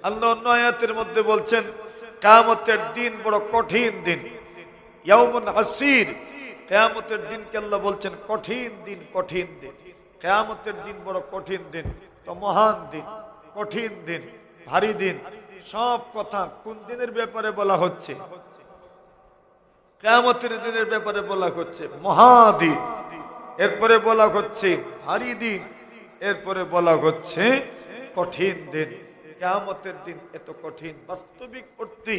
আল্লাহ অন্য আয়াতের মধ্যে বলছেন কিয়ামতের দিন বড় কঠিন দিন, ইয়াউমুন আসির। কিয়ামতের দিনকে আল্লাহ বলছেন কঠিন দিন, কঠিন দিন। কিয়ামতের দিন বড় কঠিন দিন, তো মহান দিন, কঠিন দিন, ভারী দিন। সব কথা কোন দিনের ব্যাপারে বলা হচ্ছে? কিয়ামতের দিনের ব্যাপারে বলা হচ্ছে মহাদিন, এরপরে বলা হচ্ছে ভারী দিন, এরপরে বলা হচ্ছে কঠিন দিন। কিয়ামতের দিন এত কঠিন, বাস্তবিক অর্থে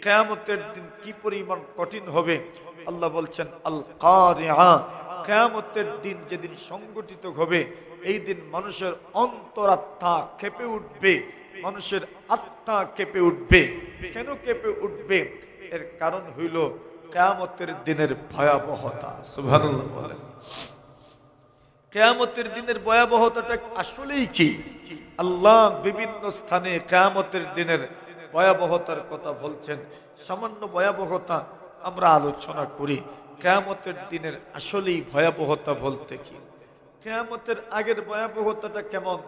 কিয়ামতের দিন কি পরিমাণ কঠিন হবে আল্লাহ বলছেন আল কারিআ। কিয়ামতের দিন যেদিন সংগঠিত হবে, এই দিন মানুষের অন্তরাত্মা কেঁপে উঠবে, মানুষের আত্মা কেঁপে উঠবে। কেন কেঁপে উঠবে? এর কারণ হইল কিয়ামতের দিনের ভয়াবহতা। সুবহানাল্লাহ বলেন। কিয়ামতের দিনের ভয়াবহতাটা আসলেই কি? আল্লাহ বিভিন্ন স্থানে কিয়ামতের দিনের ভয়াবহতার কথা বলছেন। সামান্য ভয়াবহতা আমরা আলোচনা করি। কিয়ামতের দিনের আসলেই ভয়াবহতা বলতে কি? কিয়ামতের আগের ভয়াবহতাটা কেমন?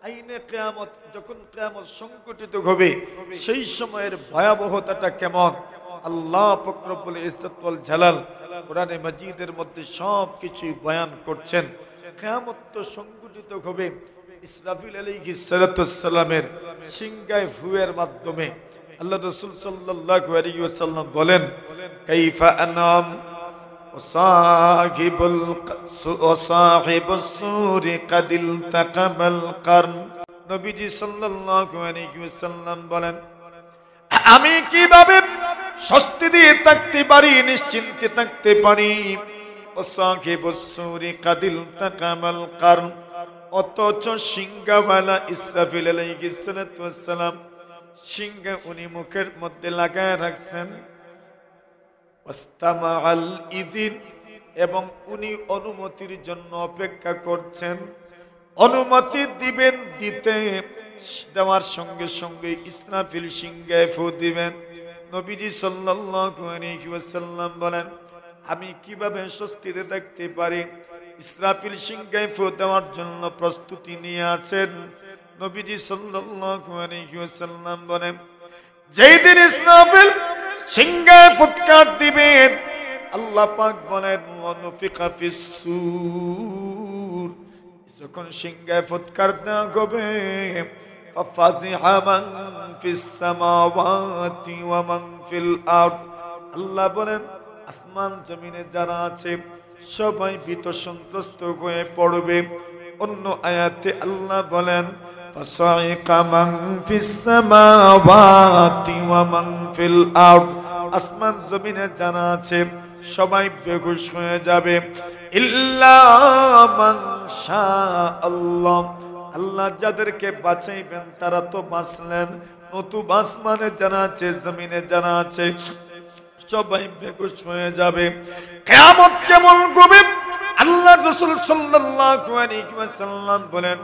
আইনে কিয়ামত, যখন কিয়ামত সংগঠিত হবে সেই সময়ের ভয়াবহতাটা কেমন? আল্লাহ পাক রব্বুল ইজ্জত ওয়াল জালাল কোরআনে মাজিদের মধ্যে সবকিছু বয়ান করছেন। কিয়ামত তো সংগঠিত হবে ইসরাফিল আলাইহিস সালাতুস সালামের সিংহায় ফুয়ের মাধ্যমে। আল্লাহ রাসূল সাল্লাল্লাহু আলাইহি ওয়াসাল্লাম বলেন, কাইফা আনাম ওয়াসাহিবুস সূরি কাদিল তাকাবাল কারন। নবীজি সাল্লাল্লাহু আলাইহি ওয়াসাল্লাম বলেন, আমি কিভাবে স্বস্তি দিয়ে থাকতে পারি, নিশ্চিন্তে থাকতে পারি? ওয়াসাহিবুস সূরি কাদিল তাকাবাল কারন, অথচ সিংহাওয়ালা ইসরাফিল আলাইহিস সালাতু ওয়াস সালাম সিংহ উনি মুখের মধ্যে লাগায় রাখছেন। ওয়াস্তামাআল ইদিন, এবং উনি অনুমতির জন্য অপেক্ষা করছেন। অনুমতি দিবেন, দিতে দেওয়ার সঙ্গে সঙ্গে ইসরাফিল সিংহায় ফু দিবেন। নবীজি সাল্লাল্লাহু আলাইহি ওয়াসাল্লাম বলেন, আমি কিভাবে স্বস্তিতে থাকতে পারি? ইসরাফিল সিংহায় ফু দেওয়ার জন্য প্রস্তুতি নিয়ে আছেন। নবীজি সাল্লাল্লাহু আলাইহি ওয়াসাল্লাম বলেন, যেই দিন ইসরাফিল সিংহায় ফুৎকার দিবেন, আল্লাহ পাক বলেন ওয়ানুফিকা ফিস সূর, যখন সিংহায় ফুৎকার দেওয়া হবে, ফাফাজিহা মান ফিস সামাওয়াতি ওয়া মান ফিল আরদ, আল্লাহ বলেন আসমান জমিনে যারা আছে সবাই ভীত সন্ত্রস্ত হয়ে পড়বে। অন্য আয়াতে আল্লাহ বলেন, ফাসাইকা মান ফিস সামাওয়াতি ওয়া মান ফিল আরদ, আসমান জমিনে যারা আছে সবাই বেহুশ হয়ে যাবে। ইল্লা মান শাআল্লাহ, আল্লাহ যাদেরকে বাঁচাইবেন তারা তো বাঁচলেন, নতুবা আসমানে যারা আছে জমিনে যারা আছে সবাই বেহুশ হয়ে যাবে। কিয়ামত কেমন হবে? আল্লাহ রাসূল সাল্লাল্লাহু আলাইহি ওয়াসাল্লাম বলেন,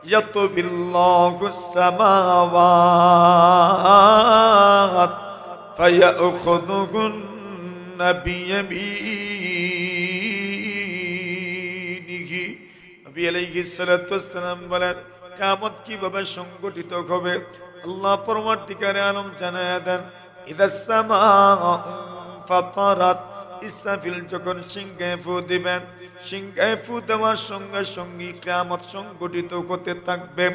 ইয়াতুবিল্লাহুস সামাওয়াত ফায়াখুযুহুন্না বিয়ামিনিহি। নবী আলাইহিস সালাতু ওয়াস সালাম বলেন, কিয়ামত কিভাবে সংগঠিত হবে? আল্লাহ পরবর্তীকারে আলম জানায়া দেন, ইদাস সামাউ ফাতারাত, ইসরাফিল যখন সিংহায় ফু দিবেন, সিংহায় ফু দেওয়ার সঙ্গে সঙ্গে কিয়ামত সংগঠিত হতে থাকবে।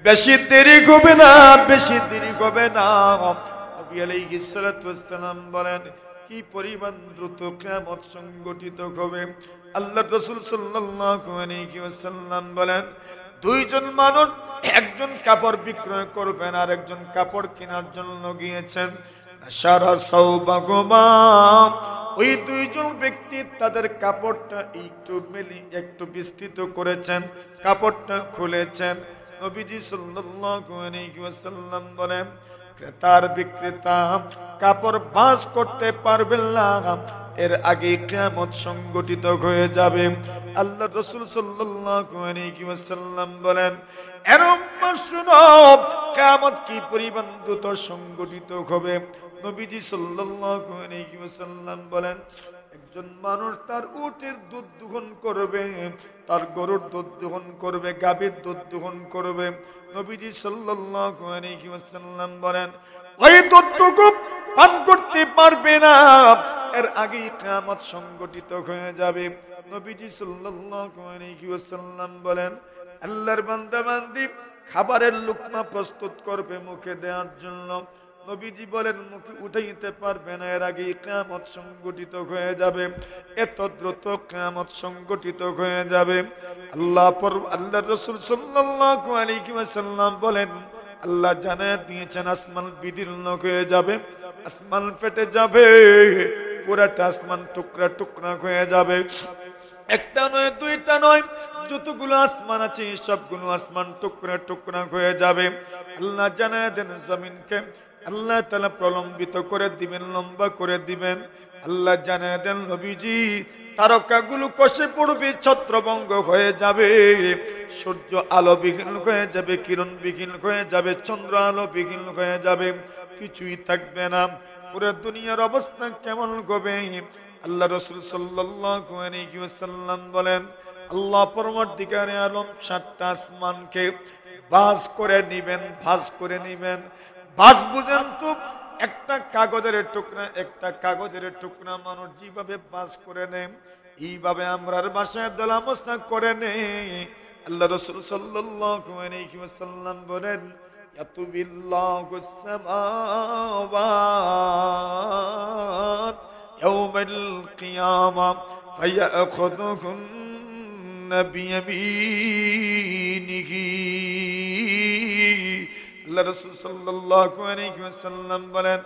বেশি দেরি হবে না, বেশি দেরি হবে না। নবী আলাইহিস সালাতু ওয়াস সালাম বলেন, কি পরিমাণ দ্রুত কিয়ামত সংগঠিত হবে। আল্লাহর রাসূল সাল্লাল্লাহু আলাইহি ওয়াসাল্লাম বলেন, দুইজন মানুষ, একজন কাপড় বিক্রয় করবেন আর একজন কাপড় কেনার জন্য গিয়েছেন। সারা সাওবাগুমা, ওই দুইজন ব্যক্তি তাদের কাপড়টা একটু বিস্তৃত করেছেন, কাপড়টা খুলেছেন। নবীজি সাল্লাল্লাহু আলাইহি ওয়াসাল্লাম বলেন, ক্রেতার বিক্রেতা কাপড় ভাঁজ করতে পারবেন না, এর আগে কিয়ামত সংগঠিত হয়ে যাবে। আল্লাহ রাসূল সাল্লাল্লাহু আলাইহি ওয়াসাল্লাম বলেন, এরকম শুনো কিয়ামত কি পরিমাণ দ্রুত সংগঠিত হবে। নবীজি সাল্লাল্লাহু আলাইহি ওয়াসাল্লাম বলেন, একজন মানুষ তার উটের দুধ দোহন করবে, তার গরুর দুধ দোহন করবে, গাভীর দুধ দোহন করবে। নবীজি সাল্লাল্লাহু আলাইহি ওয়াসাল্লাম বলেন ওই দুধটুকু পান করতে পারবে না, এর আগেই কিয়ামত সংগঠিত হয়ে যাবে। নবীজি সাল্লাল্লাহু আলাইহি ওয়াসাল্লাম বলেন আল্লাহর বান্দা বান্দি খাবারের লুকমা প্রস্তুত করবে মুখে দেওয়ার জন্য, নবীজি বলেন মুখে উঠাইতে পারবে না, এর আগেই কিয়ামত সংগঠিত হয়ে যাবে। এত দ্রুত কিয়ামত সংগঠিত হয়ে যাবে। আল্লাহর রাসূল সাল্লাল্লাহু আলাইহি ওয়াসাল্লাম বলেন আল্লাহ জানায়া দিয়েছেন আসমান বিদীর্ণ হয়ে যাবে, আসমান ফেটে যাবে, পুরাটা আসমান টুকরা টুকরা হয়ে যাবে। একটা নয়, দুইটা নয়, যতগুলো আসমান আছে সবগুলো আসমান টুকরা টুকরা হয়ে যাবে। আল্লাহ জানায়া দেন জমিনকে আল্লাহ তাআলা প্রলম্বিত করে দিবেন, লম্বা করে দিবেন। আল্লাহ জানায়া দেন নবীজি তারকাগুলো কষে পড়বে, ছত্রভঙ্গ হয়ে যাবে, সূর্য আলো বিহীন হয়ে যাবে, কিরণ বিহীন হয়ে যাবে, চন্দ্র আলো বিহীন হয়ে যাবে, কিছুই থাকবে না। পুরো দুনিয়ার অবস্থা কেমন হবে? আল্লাহ রাসূল সাল্লাল্লাহু আলাইহি ওয়াসাল্লাম বলেন আল্লাহ পরবর্তীকারে আলম 7টা আসমানকে ভাঁজ করে নিবেন, ভাঁজ করে নিবেন। ভাঁজ বুঝেন তো? একটা কাগজের টুকরা, একটা কাগজের টুকরা মানুষ যেভাবে ভাঁজ করে নেয় এইভাবে আমরার বাসায় দলামসা করে নেয়। আল্লাহ রাসূল সাল্লাল্লাহু আলাইহি ওয়াসাল্লাম বলেন ইয়াতুবিল্লাহুস সামাওয়াত ইয়াউমাল কিয়ামা ফায়াখুযুহুন্না বিয়ামিনিহি। আল্লাহ রাসূল সাল্লাল্লাহু আলাইহি ওয়াসাল্লাম বলেন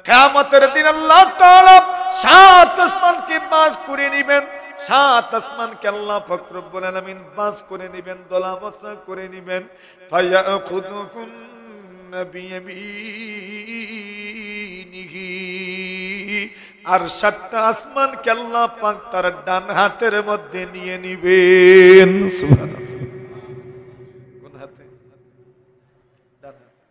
কিয়ামতের দিন আল্লাহ তাআলা 7 আসমানকে ভাঁজ করে নেবেন, 7 আসমানকে আল্লাহ পাক রব্বুল আলামিন ভাঁজ করে নেবেন, দলামসা করে নেবেন। ফায়াখুযুহুন্না বিয়ামিনিহি, আর 7টা আসমানকে আল্লাহ পাক তার ডান হাতের মধ্যে নিয়ে নেবেন। সুবহানাল্লাহ। কোন হাতে? ডান হাতে।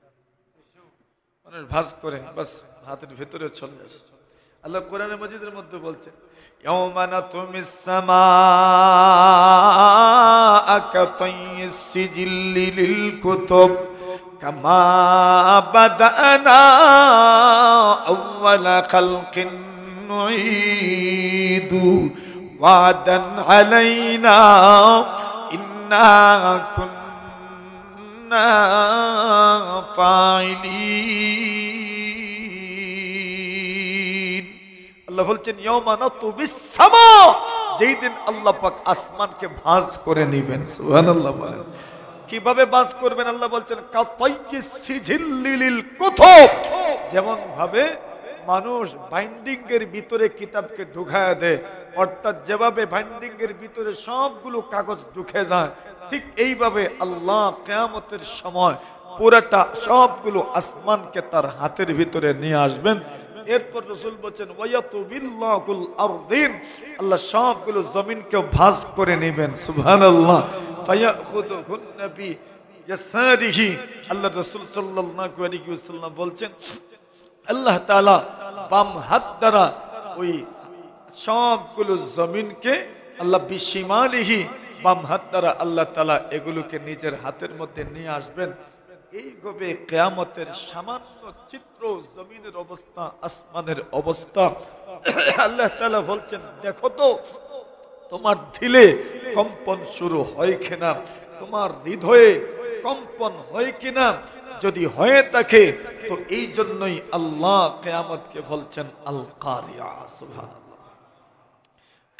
মানুষ ভাঁজ করে বাস হাতের ভিতরে চলে আসে। আল্লাহ কোরআনে মাজিদের মধ্যে বলছেন ইয়াওমা নাতুমিস সামাআ কাতাইয়িস সিজিল্লি লিল কুতুব কামা বাদানা আউওয়ালা খালকিন নুঈদু ওয়াদান আলাইনা ইন্না কুন্না ফাইলিন। আল্লাহ বলছেন ইয়াওমা নাতুবিস সামা, যেই দিন আল্লাহ পাক আসমানকে ভাঁজ করে নেবেন। সুবহানাল্লাহ বলেন। কিভাবে ভাঁজ করবেন? আল্লাহ বলছেন কাতাইয়িস সিজিল্লি লিল কুতুব, যেমন ভাবে মানুষ বাইন্ডিং এর ভিতরে কিতাবকে ঢুকায় দেয়, অর্থাৎ যেভাবে বাইন্ডিং এর ভিতরে সবগুলো কাগজ ঢুকে যায়, ঠিক এইভাবে আল্লাহ কিয়ামতের সময় পুরাটা সবগুলো আসমানকে তার হাতের ভিতরে নিয়ে আসবেন। এরপর রাসূল বলেন ওয়ায়াতুবিল্লাহুল আরদিন, আল্লাহ সবগুলো জমিনকে ভাঁজ করে নেবেন। সুবহানাল্লাহ। ফায়াখুযুহুন্না বিয়াসারিহি, আল্লাহ রাসূল সাল্লাল্লাহু আলাইহি ওয়াসাল্লাম বলছেন আল্লাহ তাআলা বাম হাত দ্বারা ওই সবগুলো জমিনকে আল্লাহ বিশিমালিহি, বাম হাত দ্বারা আল্লাহ তাআলা এগুলোকে নিজের হাতের মধ্যে নিয়ে আসবেন। এইভাবে কিয়ামতের সামান্য চিত্র, জমিনের অবস্থা, আসমানের অবস্থা। আল্লাহ তাআলা বলছেন দেখো তো তোমার দিলে কম্পন শুরু হয় কিনা, তোমার হৃদয়ে কম্পন হয় কিনা। যদি হয়ে থাকে তো এই জন্যই আল্লাহ কিয়ামতকে বলছেন আল কারিয়া। সুবহানাল্লাহ।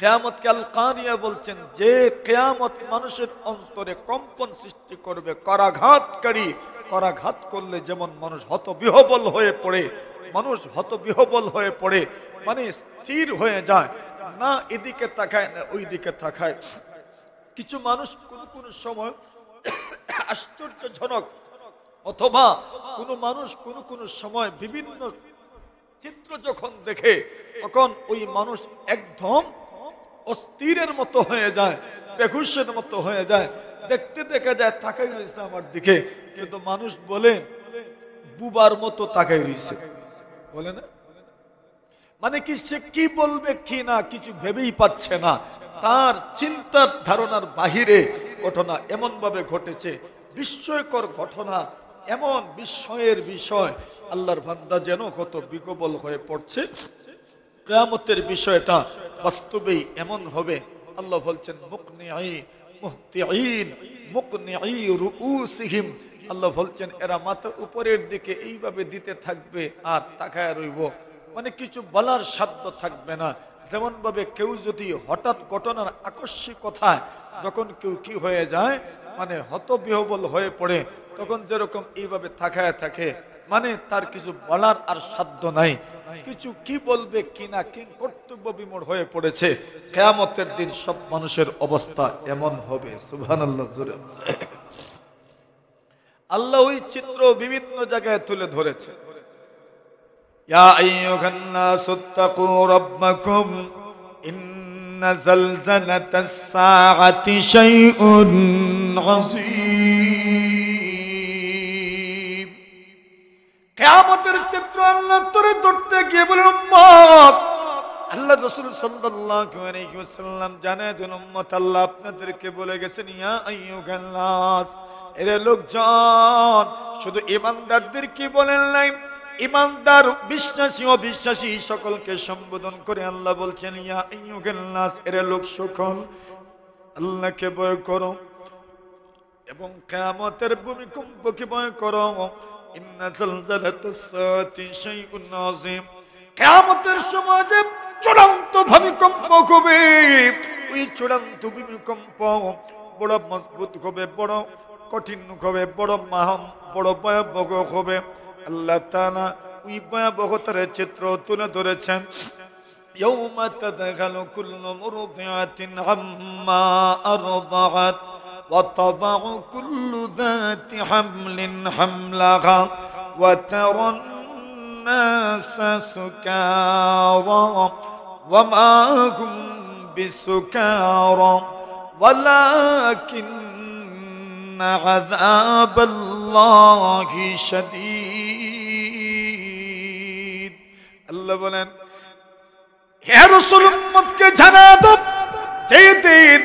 কিয়ামতকে আল কারিয়া বলছেন, যে কিয়ামত মানুষের অন্তরে কম্পন সৃষ্টি করবে, করাঘাতকারী। করাঘাত করলে যেমন মানুষ হতবিহ্বল হয়ে পড়ে, মানুষ হতবিহ্বল হয়ে পড়ে, মানে স্থির হয়ে যায়, না এদিকে তাকায় না ওই দিকে তাকায়। কিছু মানুষ কোন সময় আশ্চর্যজনক, অথবা কোন মানুষ কোন সময় বিভিন্ন চিত্র যখন দেখে তখন ওই মানুষ একদম অস্থিরের মতো হয়ে যায়, বেহুশের মতো হয়ে যায়। দেখতে দেখা যায় তাকাই রয়েছে আমার দিকে, কিন্তু মানুষ বলে বুবার মতো তাকাই রয়েছে, বলে না? মানে কি সে কি বলবে কি না কিছু ভেবেই পাচ্ছে না, তার চিন্তার ধারণার বাহিরে ঘটনা এমন ভাবে ঘটেছে, বিস্ময়কর ঘটনা, এমন বিস্ময়ের বিষয়। আল্লাহর বান্দা যেন কত বিকবল হয়ে পড়ছে। কিয়ামতের বিষয়টা বাস্তবেই এমন হবে। আল্লাহ বলছেন মুকনিঈ মুহতিঈন মুকনিঈ রুউসিহিম, আল্লাহ বলছেন এরা মাথা উপরের দিকে এইভাবে দিতে থাকবে আর তাকায় রইব, মানে কিছু বলার সাধ্য থাকবে না। যেমন ভাবে কেউ যদি হঠাৎ ঘটনার আকস্মিক কথায় যখন কেউ কি হয়ে যায়, মানে হতবিহ্বল হয়ে পড়ে, তখন যেরকম এইভাবে তাকায় থাকে, মানে তার কিছু বলার আর সাধ্য নাই, কিছু কি বলবে কিনা কি কর্তব্য বিমূঢ় হয়ে পড়েছে। কিয়ামতের দিন সব মানুষের অবস্থা এমন হবে। সুবহানাল্লাহ। আল্লাহ ওই চিত্র বিভিন্ন জায়গায় তুলে ধরেছে। ইয়া আইয়ুহান নাসুত্তাকু রাব্বাকুম ইন্না যালযালাতাস সাআতি শাইউন আযীম। কিয়ামতের চিত্র আল্লাহ তুলে ধরতে গিয়ে বলেন, উম্মত, আল্লাহ রাসূল সাল্লাল্লাহু আলাইহি ওয়াসাল্লাম জানায় দেন, উম্মত, আল্লাহ আপনাদেরকে বলে গেছেন, ইয়া আইয়ুহান নাস, এরে লোকজন, শুধু ঈমানদারদের কি বলেন নাই, ঈমানদার বিশ্বাসী অবিশ্বাসী সকলকে সম্বোধন করে আল্লাহ বলছেন, ইয়া আইয়ুহান নাস, এরে লোক সকল, আল্লাহকে ভয় করো এবং কিয়ামতের ভূমিকম্পকে ভয় করো। ইন্না যালযালাতাস সাআতি শাইউন আযীম, কিয়ামতের সময় যে চূড়ান্ত ভূমিকম্প হবে, ওই চূড়ান্ত ভূমিকম্প বড় মজবুত হবে, বড় কঠিন হবে, বড় ভয়াবহ হবে। আল্লাহ তাআলা ওই ভয়াবহতার চিত্র তুলে ধরেছেন। ইয়াউমা তাদখালু কুল্লু মুরদিআতিন আম্মা আরদাআত ওয়া তাদাউ কুল্লু যাতি হামলিন হামলাহা ওয়া তারান নাসা সুকারা ওয়া মা হুম বিসুকারা ওয়ালাকিন্না আযাবাল্লাহি শাদীদ। আল্লাহ বলেন, হে রাসূল, উম্মতকে জানা দাও, যেদিন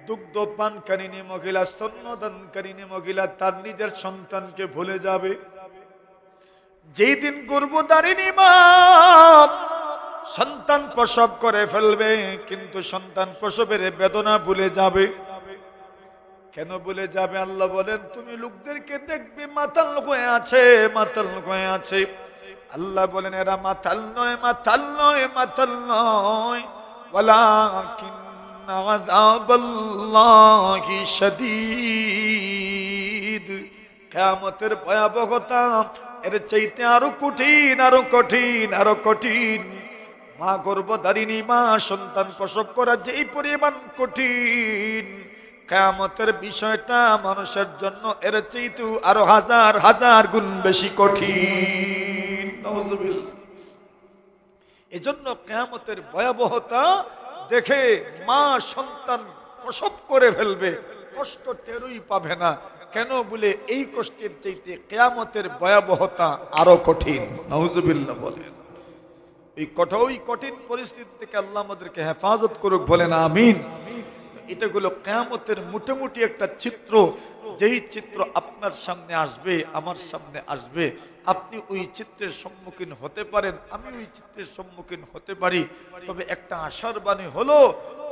দুগ্ধ পানকারিনী মহিলা, স্তন্যদানকারিনী মহিলা তার নিজের সন্তানকে ভুলে যাবে, যেই দিন গর্ভধারিণী মা সন্তান প্রসব করে ফেলবে, কিন্তু সন্তান প্রসবের বেদনা ভুলে যাবে। কেন ভুলে যাবে? আল্লাহ বলেন, তুমি লোকদেরকে দেখবে মাতাল হয়ে আছে, মাতাল হয়ে আছে। আল্লাহ বলেন, এরা মাতাল নয়, মাতাল নয়, মাতাল নয়, ওয়ালাকিন্না আযাবাল্লাহি শাদীদ। কিয়ামতের ভয়াবহতা এর চাইতে আরো কঠিন, আরো কঠিন, আরো কঠিন। মা গর্ভধারিণী মা সন্তান প্রসব করা যেই পরিমাণ কঠিন, কিয়ামতের বিষয়টা মানুষের জন্য এর চাইতে আরো হাজার হাজার গুণ বেশি কঠিন। নাউযুবিল্লাহ। এজন্য কিয়ামতের ভয়াবহতা দেখে মা সন্তান প্রসব করে ফেলবে, কষ্ট টেরই পাবে না। কেন বলে এই কষ্টের চাইতে কিয়ামতের ভয়াবহতা আরো কঠিন। নাউযুবিল্লাহ বলেন। এই কঠিন পরিস্থিতি থেকে আল্লাহ আমাদেরকে হেফাজত করুক, বলেন আমিন। এটা হলো কিয়ামতের মোটামুটি একটা চিত্র, যেই চিত্র আপনার সামনে আসবে, আমার সামনে আসবে। আপনি ওই চিত্রের সম্মুখীন হতে পারেন, আমি ওই চিত্রের সম্মুখীন হতে পারি। তবে একটা আশার বাণী হলো,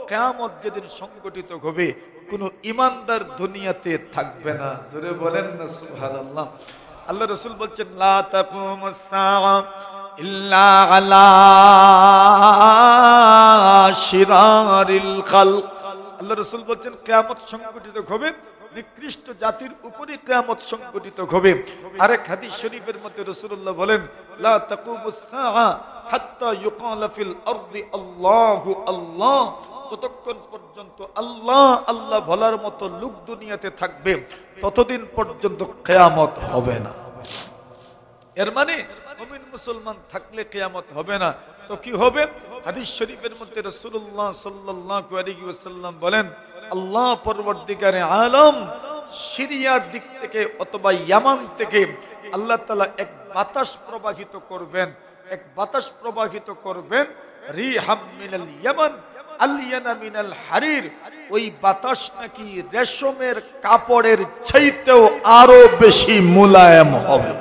কিয়ামত যেদিন সংগঠিত হবে, কোনো ঈমানদার দুনিয়াতে থাকবে না। জোরে বলেন না সুবহানাল্লাহ। আল্লাহ রাসূল বলছেন, লা তাকুমুস সাআ ইল্লা আলা শিরারিল খালক। আল্লাহ রাসূল বলছেন, কিয়ামত সংগঠিত হবে নিকৃষ্ট জাতির উপরই কিয়ামত সংগঠিত হবে। আরেক হাদিস শরীফের মধ্যে রাসূলুল্লাহ বলেন, লা তাকুমুস সাআ হাত্তা ইউকালা ফিল আরদি আল্লাহু আল্লাহ। যতক্ষণ পর্যন্ত আল্লাহ আল্লাহ বলার মতো লোক দুনিয়াতে থাকবে, ততদিন পর্যন্ত কিয়ামত হবে না। এর মানে মুমিন মুসলমান থাকলে কিয়ামত হবে না, তো কি হবে? হাদিস শরীফের মধ্যে রাসূলুল্লাহ সাল্লাল্লাহু আলাইহি ওয়াসাল্লাম বলেন, আল্লাহ পরবর্তীকারে আলম সিরিয়ার দিক থেকে অথবা ইয়ামান থেকে আল্লাহ তাআলা এক বাতাস প্রবাহিত করবেন। এক বাতাস প্রবাহিত করবেন, রিহাম মিনাল ইয়ামান আলিয়ানা মিনাল হারির। ওই বাতাস নাকি রেশমের কাপড়ের চাইতেও আরো বেশি মোলায়েম হবে,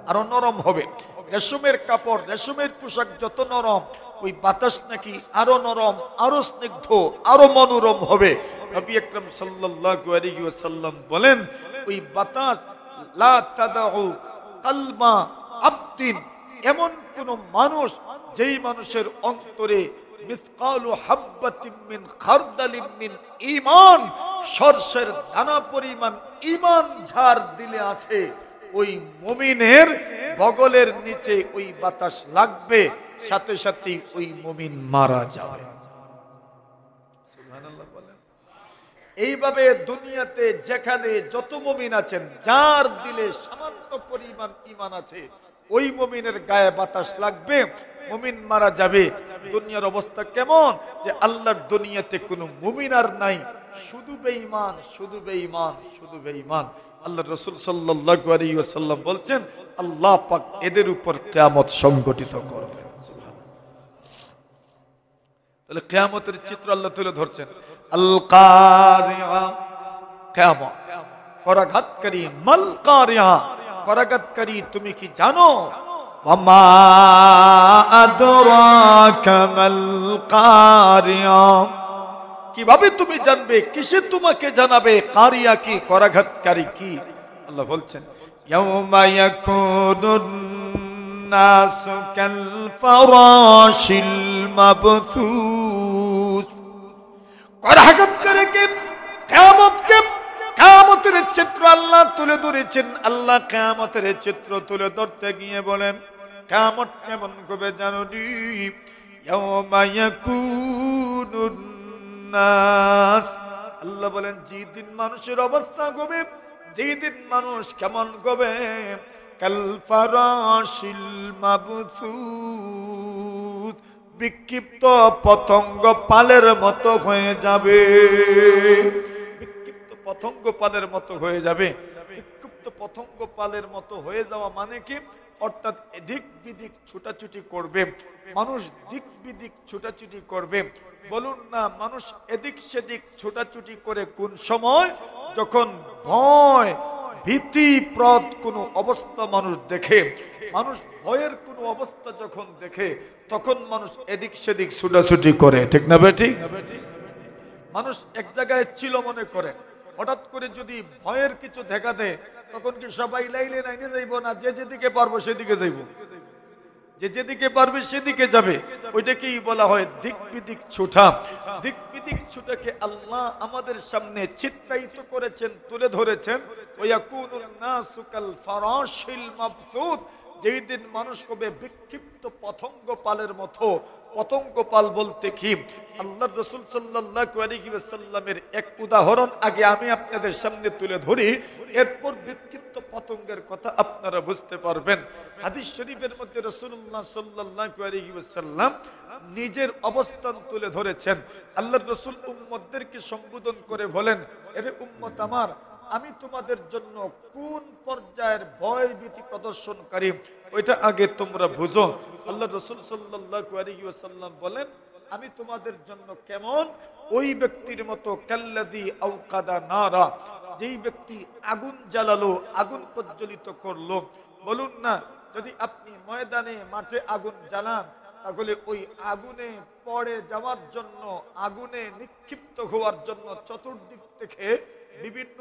আরো নরম হবে। রেশমের কাপড়, রেশমের পোশাক যত নরম, ওই বাতাস নাকি আরো নরম, আরো স্নিগ্ধ, আরো মনোরম হবে। নবী আকরাম সাল্লাল্লাহু আলাইহি ওয়াসাল্লাম বলেন, ওই বাতাস লা তাদাউ কালবা আবদিন, এমন কোন মানুষ যেই মানুষের অন্তরে মিসকালু হাববাতিন মিন খারদালিন মিন ঈমান, সরষের দানা পরিমাণ ঈমান যার দিলে আছে, ওই মুমিনের বগলের নিচে ওই বাতাস লাগবে, সাথে সাথে ওই মুমিন মারা যাবে। সুবহানাল্লাহ বলেন। এইভাবে দুনিয়াতে যেখানে যত মুমিন আছেন, যার দিলে সামান্য পরিমাণ ঈমান আছে, ওই মুমিনের গায়ে বাতাস লাগবে, মুমিন মারা যাবে। দুনিয়ার অবস্থা কেমন, যে আল্লাহর দুনিয়াতে কোনো মুমিন আর নাই, শুধু বেঈমান, শুধু বেঈমান, শুধু বেঈমান। আল্লাহ রাসূল সাল্লাল্লাহু আলাইহি ওয়াসাল্লাম বলছেন, আল্লাহ পাক এদের উপর কিয়ামত সংগঠিত করবেন। সুবহানাল্লাহ। তাহলে কিয়ামতের চিত্র আল্লাহ তুলে ধরছেন। আল কারিয়া, কিয়ামত করাঘাতকারী। মাল কারিয়া, করাঘাতকারী তুমি কি জানো? ওয়ামা আদরাকা মাল কারিয়া, কিভাবে তুমি জানবে, কিসে তোমাকে জানাবে কারিয়া কি, করাঘাতকারী কি? আল্লাহ বলছেন, ইয়াউমা ইয়াকুনুন নাসু কাল ফারাশিল মাবথুস। করাঘাতকারীকে, কিয়ামতকে, কিয়ামতের চিত্র আল্লাহ তুলে ধরেছেন। আল্লাহ কিয়ামতের চিত্র তুলে ধরতে গিয়ে বলেন, কিয়ামত কেমন হবে জানো নি? ইয়াউমা ইয়াকুনুন নাস, আল্লাহ বলেন যেদিন মানুষের অবস্থা হবে, যেদিন মানুষ কেমন হবে, কাল ফারাশিল মাবথুস, বিক্ষিপ্ত পতঙ্গ পালের মতো হয়ে যাবে। বিক্ষিপ্ত পতঙ্গ পালের মতো হয়ে যাবে। বিক্ষিপ্ত পতঙ্গ পালের মতো হয়ে যাওয়া মানে কি? অর্থাৎ এদিক বিদিক ছুটাছুটি করবে মানুষ, দিক বিদিক ছুটাছুটি করবে। বলুন না, মানুষ এদিক সেদিক ছোটাছুটি করে কোন সময়? যখন ভয় ভীতিপ্রদ কোন অবস্থা মানুষ দেখে, মানুষ ভয়ের কোন অবস্থা যখন দেখে, তখন মানুষ এদিক সেদিক ছোটাছুটি করে। ঠিক না বেঠিক? মানুষ এক জায়গায় ছিল মনে করে, হঠাৎ করে যদি ভয়ের কিছু দেখা দেয়, তখন কি সবাই লাইলে নাইনে যাইব না? যে যেদিকে পারবো সেদিকে যাইব, যে যেদিকে পারবে সেদিকে যাবে। ওইটাকেই বলা হয় দিক বিদিক ছুটা। দিক বিদিক ছুটাকে আল্লাহ আমাদের সামনে চিত্রায়িত করেছেন, তুলে ধরেছেন। ওয়াকুনুন নাসু কাল ফারাশিল মাবসুত, যেই দিন মানুষ হবে বিক্ষিপ্ত পতঙ্গ পালের মতো। পতঙ্গ পাল বলতে কি? আল্লাহ রাসূল সাল্লাল্লাহু আলাইহি ওয়াসাল্লামের এক উদাহরণ আগে আমি আপনাদের সামনে তুলে ধরি, এরপর বিক্ষিপ্ত পতঙ্গের কথা আপনারা বুঝতে পারবেন। হাদিস শরীফের মধ্যে রাসূলুল্লাহ সাল্লাল্লাহু আলাইহি ওয়াসাল্লাম নিজের অবস্থান তুলে ধরেছেন। আল্লাহর রাসূল উম্মতদেরকে সম্বোধন করে বলেন, এরে উম্মত আমার, আমি তোমাদের জন্য কোন পর্যায়ের ভয় ভীতি প্রদর্শনকারী, ওইটা আগে তোমরা বুঝো। আল্লাহ রাসূল সাল্লাল্লাহু আলাইহি ওয়াসাল্লাম বলেন, আমি তোমাদের জন্য কেমন? ওই ব্যক্তির মতো, কাল্লাযী আওকাদা নারা, যেই ব্যক্তি আগুন জ্বালালো, আগুন প্রজ্বলিত করলো। বলুন না, যদি আপনি ময়দানে মাঠে আগুন জ্বালান, তাহলে ওই আগুনে পড়ে যাওয়ার জন্য, আগুনে নিক্ষিপ্ত হওয়ার জন্য চতুর্দিক থেকে বিভিন্ন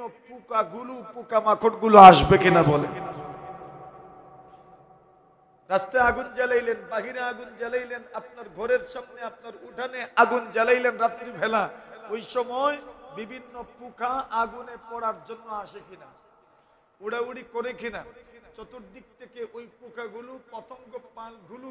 পোকামাকড় গুলো আসবে কিনা বলে? রাস্তায় আগুন জ্বালাইলেন, বাহিরে আগুন জ্বালাইলেন, আপনার ঘরের সামনে, আপনার উঠানে আগুন জ্বালাইলেন রাত্রি বেলা, ওই সময় বিভিন্ন পোকা আগুনে পড়ার জন্য আসে কিনা, উড়াউড়ি করে কিনা? চতুর্দিক থেকে ওই পোকাগুলো, পতঙ্গ পালগুলো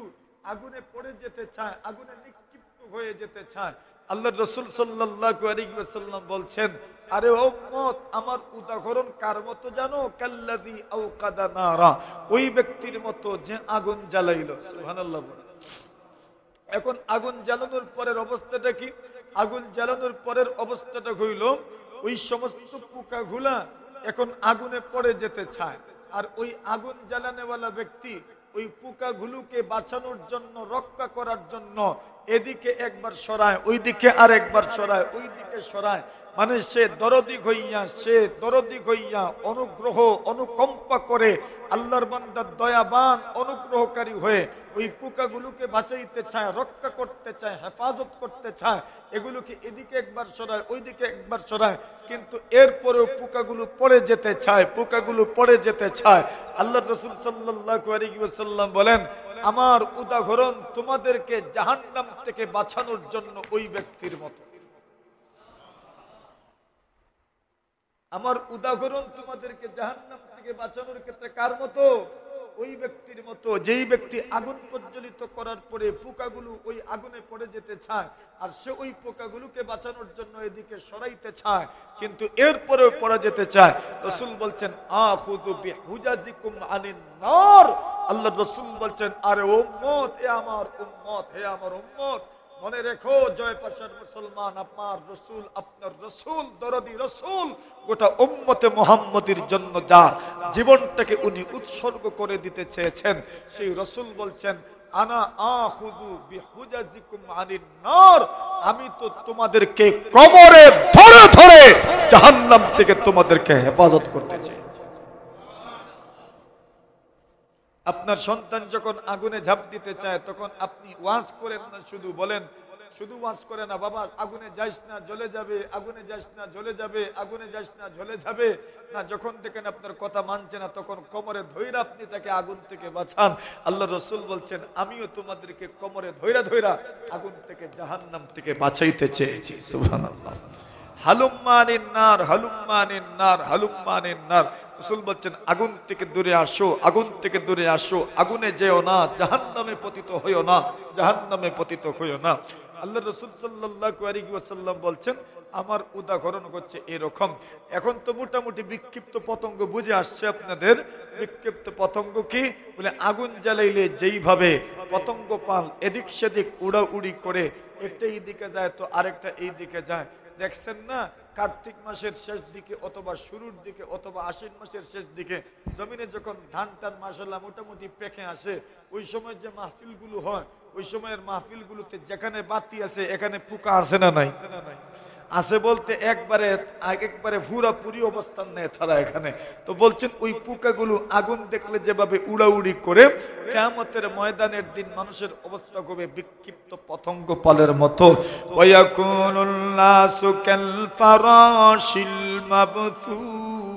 আগুনে পড়ে যেতে চায়, আগুনে নিক্ষিপ্ত হয়ে যেতে চায়। আল্লাহ রাসূল সাল্লাল্লাহু আলাইহি ওয়াসাল্লাম বলছেন, আরে উম্মত আমার, উদাহরণ কার মতো জানো? কাল্লাযী আওকাদা নারা, ওই ব্যক্তির মতো যে আগুন জ্বালাইলো। সুবহানাল্লাহ। এখন আগুন জ্বালানোর পরের অবস্থাটা কি? আগুন জ্বালানোর পরের অবস্থাটা হইল, ওই সমস্ত পোকাগুলা এখন আগুনে পড়ে যেতে চায়, আর ওই আগুন জ্বালানোওয়ালা ব্যক্তি ওই পোকাগুলোকে বাঁচানোর জন্য, রক্ষা করার জন্য এদিকে একবার সরায়, ওইদিকে আর একবার সরায়, ওইদিকে সরায়। মানে সে দরদি হইয়া অনুগ্রহ অনুকম্পা করে আল্লাহর বান্দার দয়াবান অনুগ্রহকারী হয়ে ওই পোকাগুলোকে বাঁচাইতে চায়, রক্ষা করতে চায়, হেফাজত করতে চায়। এগুলোকে এদিকে একবার সরায়, ওইদিকে একবার সরায়, কিন্তু এরপরেও পোকাগুলো পড়ে যেতে চায়। আল্লাহ রাসূল সাল্লাল্লাহু আলাইহি ওয়াসাল্লাম বলেন, আমার উদাহরণ তোমাদেরকে জাহান্নাম থেকে বাঁচানোর জন্য ওই ব্যক্তির মতো। আমার উদাহরণ তোমাদেরকে জাহান্নাম থেকে বাঁচানোর ক্ষেত্রে কার মতো? ওই ব্যক্তির মতো, যেই ব্যক্তি আগুন প্রজ্বলিত করার পরে পোকাগুলো ওই আগুনে পড়ে যেতে চায়, আর সে ওই পোকাগুলোকে বাঁচানোর জন্য এদিকে সরাইতে চায়, কিন্তু এরপরেও পড়ে যেতে চায়। রাসূল বলছেন, আখুযু বিহুজাজিকুম আনিন নার। আল্লাহ রাসূল বলছেন, আরে উম্মত, হে আমার উম্মত, মনে রেখো জয়পাশার মুসলমান, আপনার রসুল দরদি রসুল গোটা উম্মতে মুহাম্মদীর জন্য যার জীবনটাকে উনি উৎসর্গ করে দিতে চেয়েছেন, সেই রসুল বলছেন, আনা আখুযু বিহুজাজিকুম আনিন নার, আমি তো তোমাদেরকে কোমরে ধরে ধরে জাহান্নাম থেকে তোমাদেরকে হেফাজত করতে চাই। আপনার সন্তান যখন আগুনে ঝাঁপ দিতে চায়, তখন আপনি ওয়াজ করেন না, শুধু ওয়াজ করে না, বাবা আগুনে যাইস না জ্বলে যাবে, আগুনে যাইস না জ্বলে যাবে, আগুনে যাইস না জ্বলে যাবে না। যখন দেখেন আপনার কথা মানছে না, তখন কোমরে ধইরা আপনি তাকে আগুন থেকে বাঁচান। আল্লাহ রাসূল বলছেন, আমিও তোমাদেরকে কোমরে ধইরা আগুন থেকে, জাহান্নাম থেকে বাঁচাইতে চেয়েছি। সুবহানাল্লাহ। হালুম্মা আনিন নার, হালুম্মা আনিন নার, হালুম্মা আনিন নার। রাসূল বলছেন, আগুন থেকে দূরে আসো, আগুন থেকে দূরে আসো, আগুনে যেও না, জাহান্নামে পতিত হইও না, জাহান্নামে পতিত হইও না। আল্লাহ রাসূল সাল্লাল্লাহু আলাইহি ওয়াসাল্লাম বলছেন, আমার উদাহরণ হচ্ছে এরকম। এখন তো মোটামুটি বিক্ষিপ্ত পতঙ্গ বুঝে আসছে আপনাদের। বিক্ষিপ্ত পতঙ্গ কি বলে? আগুন জ্বালাইলে যেইভাবে পতঙ্গ পাল এদিক সেদিক উড়াউড়ি করে, একটা এই দিকে যায় তো আরেকটা এই দিকে যায়। দেখছেন না, কার্তিক মাসের শেষ দিকে অথবা শুরুর দিকে অথবা আশ্বিন মাসের শেষ দিকে জমিনে যখন ধান টান মাশাআল্লাহ মোটামুটি পেকে আসে, ওই সময় যে মাহফিলগুলো হয়, ওই সময়ের মাহফিলগুলোতে যেখানে বাতি আছে এখানে পোকা আছে না নাই? আছে বলতে একবারে পুরোপুরি অবস্থান নেয় তারা এখানে। তো বলছেন, ওই পোকাগুলো আগুন দেখলে যেভাবে উড়াউড়ি করে, কিয়ামতের ময়দানের দিন মানুষের অবস্থা হবে বিক্ষিপ্ত পতঙ্গ পালের মতো। ওয়ায়াকুনুন নাসু কাল ফারাশিল মাবথুস।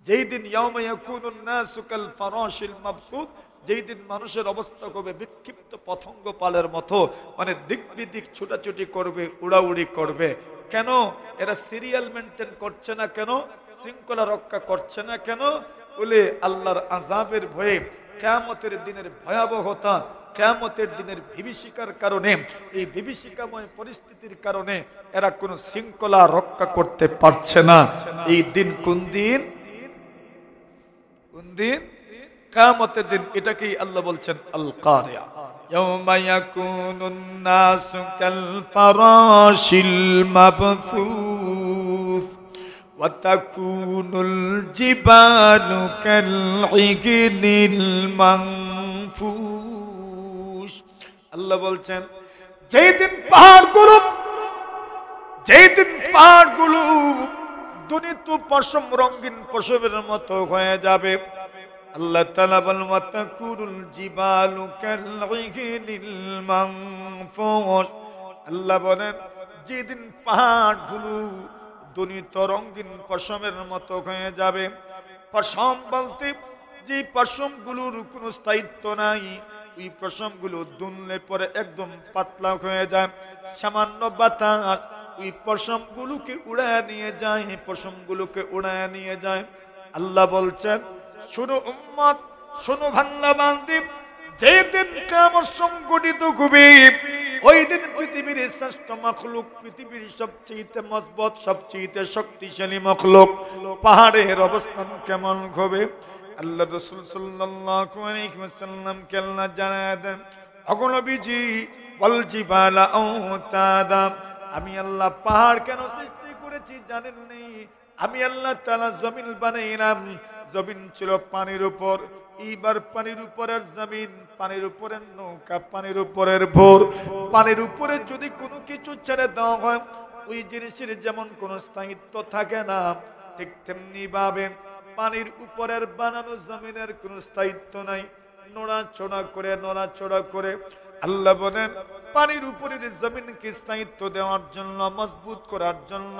যেই দিন ইয়াউমা ইয়াকুনুন নাসু কাল ফারাশিল মাবথুস, যেই দিন মানুষের অবস্থা হবে বিক্ষিপ্ত পতঙ্গ পালের মতো, মানে দিক বিদিক ছুটাছুটি করবে, উড়াউড়ি করবে। কেন? এরা সিরিয়াল মেনটেন করছে না কেন? শৃঙ্খলা রক্ষা করছে না কেন? বলে আল্লাহর আযাবের ভয়ে, কিয়ামতের দিনের ভয়াবহতা, কিয়ামতের দিনের বিভীষিকার কারণে, এই বিভীষিকাময় পরিস্থিতির কারণে এরা কোনো শৃঙ্খলা রক্ষা করতে পারছে না। এই দিন কোন দিন? কিয়ামতের দিন। এটাকেই আল্লাহ বলছেন আল কারিয়া। ইয়াউমা ইয়াকুনুন নাসু কাল ফারাশিল মাবথুস ওয়া তাকুনুল জিবালু কাল ইগনিল মানফুস। আল্লাহ বলছেন, যেই দিন পাহাড়গুলো দুনিত পশম, রঙিন পশমের মতো হয়ে যাবে। আল্লাহ তাআলা বলেন, ওয়া তাকুরুল জিবালু কাল ইগনিল মানফুস। আল্লাহ বলেন, যেদিন পাহাড়গুলো দুনিত রঙিন পশমের মতো হয়ে যাবে। পশম বলতে যে পশমগুলোর কোনো স্থায়িত্ব নাই, ওই পশমগুলো দুললে পরে একদম পাতলা হয়ে যায়। সামান্য বাতাস ওই পশমগুলোকে উড়ায় নিয়ে যায়, আল্লাহ বলছেন, শোনো উম্মত, শোনো ভান্না বান্দি, যেদিন কিয়ামত সংঘটিত হবে, ওই দিন পৃথিবীর শ্রেষ্ঠ মাখলুক, পৃথিবীর সবচেয়ে মজবুত, সবচেয়ে শক্তিশালী মাখলুক পাহাড়ের অবস্থান কেমন হবে? আল্লাহ রাসূল সাল্লাল্লাহু আলাইহি ওয়াসাল্লাম কেল্লা জানায় দেন, ওগো নবীজি, ওয়াল জিবালা আওতাদা, আমি আল্লাহ পাহাড় কেন সৃষ্টি করেছি জানেন নি? আমি আল্লাহ তাআলা জমিন বানাইলাম, জমিন ছিল পানির উপর, এইবার পানির উপরের জমিন, পানির উপরের নৌকা, পানির উপরের ভোর। পানির উপরে যদি কোনো কিছু ছেড়ে দেওয়া হয়, ওই জিনিসের যেমন কোনো স্থায়িত্ব থাকে না, ঠিক তেমনি ভাবে পানির উপরের বানানো জমিনের কোনো স্থায়িত্ব নাই। নড়াচড়া করে আল্লাহ বলেন, পানির উপরের জমিনকে স্থায়িত্ব দেওয়ার জন্য, মজবুত করার জন্য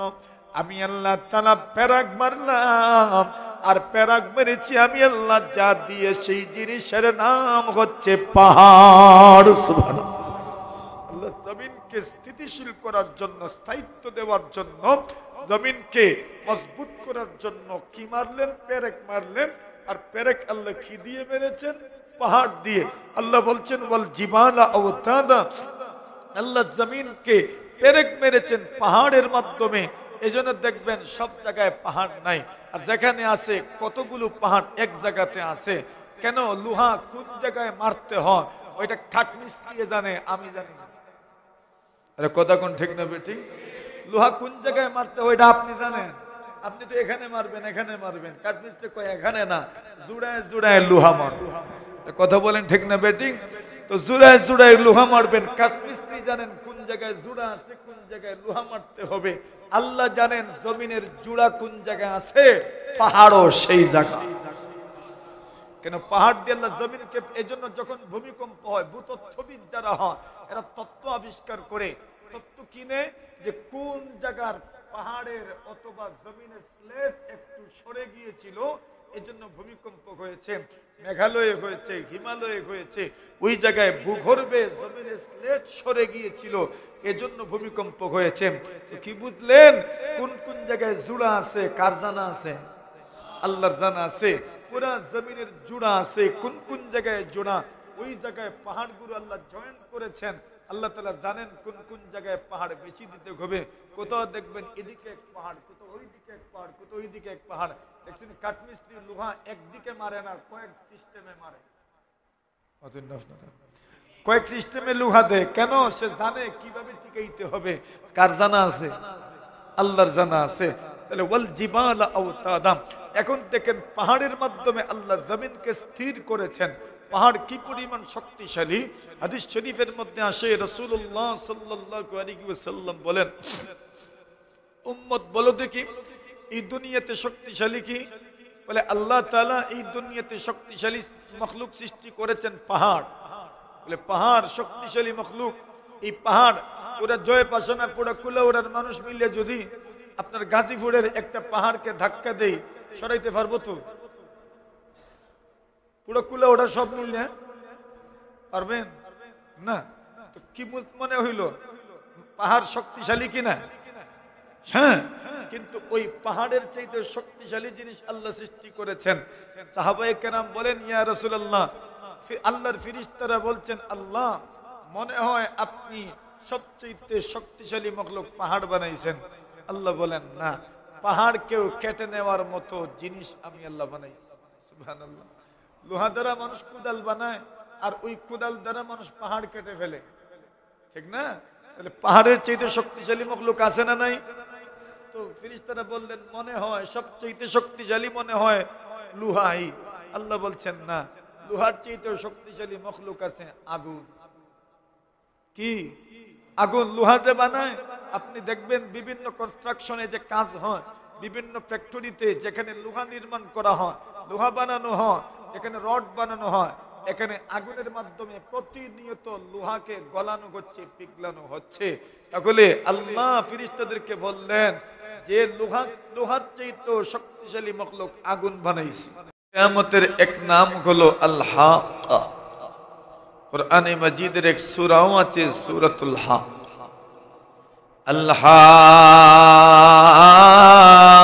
আমি আল্লাহ তাআলা পেরাক মারলাম। আর পেরাক মেরেছি আমি আল্লাহ, যা দিয়ে সেই জিনিসের নাম হচ্ছে পাহাড়। সুবহানাল্লাহ। আল্লাহ জমিনকে স্থিতিশীল করার জন্য, স্থায়িত্ব দেওয়ার জন্য, জমিনকে মজবুত করার জন্য কি মারলেন? পেরেক মারলেন। আর পেরেক আল্লাহ কি দিয়ে মেরেছেন? পাহাড় দিয়ে। আল্লাহ বলছেন ওয়াল জিবালা আওতাদা, আল্লাহ জমিনকে পেরেক মেরেছেন পাহাড়ের মাধ্যমে। এজন্য দেখবেন সব জায়গায় পাহাড় নাই, আর যেখানে আছে কতগুলো পাহাড় এক জায়গাতে আছে। কেন? লোহা কোন জায়গায় মারতে হয় ওইটা কাঠ মিস্ত্রি জানে, আমি জানি না। আরে কথা কোন ঠিক না বেটি? লোহা কোন জায়গায় মারতে হয় এটা আপনি জানেন? আপনি তো এখানে মারবেন, এখানে মারবেন। কাঠ মিস্ত্রি কয় এখানে না, জুড়ায় জুড়ায় লোহা মার। কথা বলেন ঠিক না বেটি? তো জুড়ায় জুড়ায় লোহা মারবেন। কাঠ মিস্ত্রি জানেন কোন জায়গায় জুড়া আছে, কোন জায়গায় লোহা মারতে হবে। আল্লাহ জানেন জমিনের জুড়া কোন জায়গায় আছে, পাহাড়ও সেই জায়গা। কেন? পাহাড় দিয়ে আল্লাহ জমিনকে, এজন্য যখন ভূমিকম্প হয়, ভূতত্ত্ববিদ যারা হয় এরা তত্ত্ব আবিষ্কার করে, তত্ত্ব কিনে যে কোন জায়গার পাহাড়ের অথবা জমিনের স্লেট একটু সরে গিয়েছিল, এজন্য ভূমিকম্প হয়েছে। মেঘালয়ে হয়েছে, হিমালয়ে হয়েছে, ওই জায়গায় ভূগর্ভে জমিনের স্লেট সরে গিয়েছিল, এজন্য ভূমিকম্প হয়েছে। তো কি বুঝলেন কোন কোন জায়গায় জুড়া আছে? কার জানা আছে? আল্লাহর জানা আছে। পুরা জমিনের জুড়া আছে, কোন কোন জায়গায় জোড়া, ওই জায়গায় পাহাড়গুলো আল্লাহ জয়েন করেছেন। আল্লাহ তাআলা জানেন কোন কোন জায়গায় পাহাড় বেশি দিতে হবে। কোথাও দেখবেন এদিকে এক পাহাড়, কোথাও ওইদিকে এক পাহাড়, কোথাও ওইদিকে এক পাহাড়। দেখছেন কাঠমিস্ত্রি লোহা একদিকে মারে না, কয়েক সিস্টেমে মারে। কয়েক সিস্টেমে লোহা দেয়। কেন? সে জানে কিভাবে টিকাইতে হবে। কার জানা আছে? আল্লাহর জানা আছে। তাহলে ওয়াল জিবালা আওতাদা, এখন দেখেন পাহাড়ের মাধ্যমে আল্লাহ জমিনকে স্থির করেছেন। পাহাড় কি পরিমাণ শক্তিশালী। হাদিস শরীফের মধ্যে আসে, রাসূলুল্লাহ সাল্লাল্লাহু আলাইহি ওয়াসাল্লাম বলেন, উম্মত বলো দেখি এই দুনিয়াতে শক্তিশালী কি? বলে আল্লাহ তাআলা এই দুনিয়াতে শক্তিশালী মখলুক সৃষ্টি করেছেন পাহাড়। বলে পাহাড় শক্তিশালী মখলুক। এই পাহাড় পুরা জয়পাশনা, পুরা কুলাউড়ার মানুষ মিলে যদি আপনার গাজীপুরের একটা পাহাড়কে ধাক্কা দেই, সরাইতে পারবো তো? পুরো কুলাউড়া সব মিলে পারবেন না। তো কি মনে হইল? পাহাড় শক্তিশালী কিনা? হ্যাঁ, কিন্তু ওই পাহাড়ের চাইতে শক্তিশালী জিনিস আল্লাহ সৃষ্টি করেছেন। সাহাবায়ে কেরাম বলেন, ইয়া রাসূলুল্লাহ, আল্লাহর ফেরেশতারা বলছেন, আল্লাহ মনে হয় আপনি সবচেয়ে শক্তিশালী মখলুক পাহাড় বানাইছেন। আল্লাহ বলেন, না, পাহাড় কেউ কেটে নেওয়ার মতো জিনিস আমি আল্লাহ বানাই। সুবহানাল্লাহ। লোহা দ্বারা মানুষ কুদাল বানায়, আর ওই কুদাল দ্বারা মানুষ পাহাড় কেটে ফেলে, ঠিক না? তাহলে পাহাড়ের চাইতে শক্তিশালী মখলুক আছে না নাই? তো ফেরেশতারা বললেন, মনে হয় সবচেয়ে শক্তিশালী মনে হয় লোহাই। আল্লাহ বলছেন, না, লোহার চাইতে শক্তিশালী মখলুক আছে আগুন। কি? আগুন। লোহা যে বানায়, আপনি দেখবেন বিভিন্ন কনস্ট্রাকশনে যে কাজ হয়, বিভিন্ন ফ্যাক্টরিতে যেখানে লোহা নির্মাণ করা হয়, লোহা বানানো হয়, এখানে রড বানানো হয়, এখানে আগুনের মাধ্যমে প্রতিনিয়ত লোহাকে গলানো হচ্ছে, পিঘলানো হচ্ছে। তাহলে আল্লাহ ফেরেশতাদেরকে বললেন যে লোহার চাইতে শক্তিশালী মখলুক আগুন বানাইছে। কিয়ামতের এক নাম হলো আল হাক্কা। কুরআনে মাজিদের এক সূরাও আছে, সূরাতুল হাক্কা। আল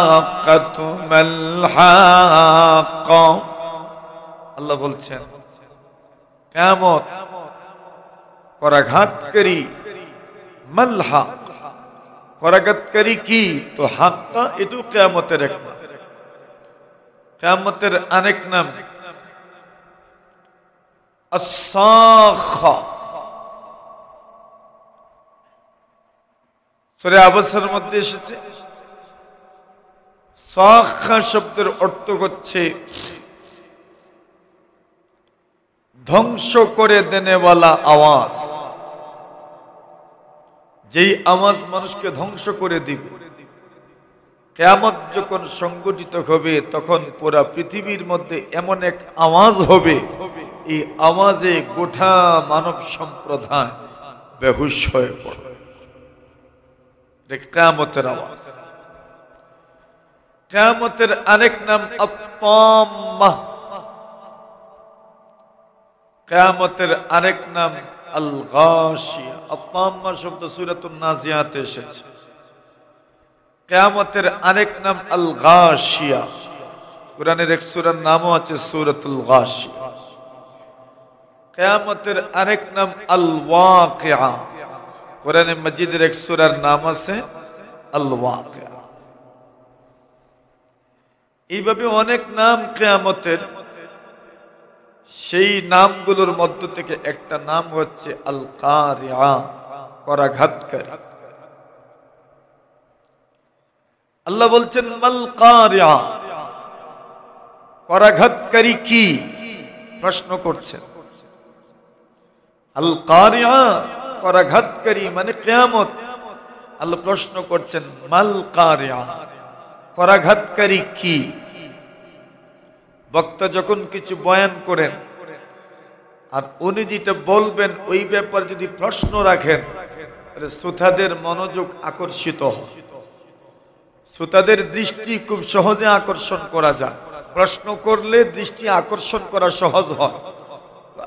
হাক্কাতু মাল হাক্কা। আল্লাহ বলছেন কিয়ামত করাঘাতকারী। মাল হাক্কা, করাঘাতকারী কি? তো হাক্কা এটু কিয়ামতের এক নাম। কিয়ামতের আরেক নাম আস-সাখা। সূরা আবসার মধ্যে এসেছে সাখা শব্দের অর্থ হচ্ছে ধ্বংস করে দেনেওয়ালা আওয়াজ। যেই আওয়াজ মানুষকে ধ্বংস করে দিবে। কিয়ামত যখন সংগঠিত হবে তখন পুরা পৃথিবীর মধ্যে এমন এক আওয়াজ হবে, এই আওয়াজে গোটা মানব সম্প্রদায় বেহুশ হয়ে পড়বে। কিয়ামতের আওয়াজ। কিয়ামতের আরেক নাম আত-তাম্মাহ। কিয়ামতের আরেক নাম আল-গাশিয়া। আত-তাম্মাহ শব্দ সূরাতুন নাজিয়াতে এসেছে। কিয়ামতের আরেক নাম আল-গাশিয়া। কুরআনের এক সূরার নামও আছে সূরাতুল গাশিয়া। কিয়ামতের আরেক নাম আল-ওয়াকিয়া। কুরআনে মাজিদের এক সূরার নাম আছে আল-ওয়াকিয়া। এইভাবে অনেক নাম কিয়ামতের। সেই নামগুলোর মধ্য থেকে একটা নাম হচ্ছে আল-কারিয়া, করাঘাতকারী। আল্লাহ বলছেন মাল কারিয়া, করাঘাতকারী কি? প্রশ্ন করছেন। আল কারিয়া, করাঘাতকারী মানে কিয়ামত। আল্লাহ প্রশ্ন করছেন মাল কারিয়া, করাঘাতকারী কি? বক্তা যখন কিছু বয়ান করেন আর উনি যেটা বলবেন ওই ব্যাপারে যদি প্রশ্ন রাখেন তাহলে শ্রোতাদের মনোযোগ আকর্ষিত হয়। শ্রোতাদের দৃষ্টি খুব সহজে আকর্ষণ করা যায়। প্রশ্ন করলে দৃষ্টি আকর্ষণ করা সহজ হয়।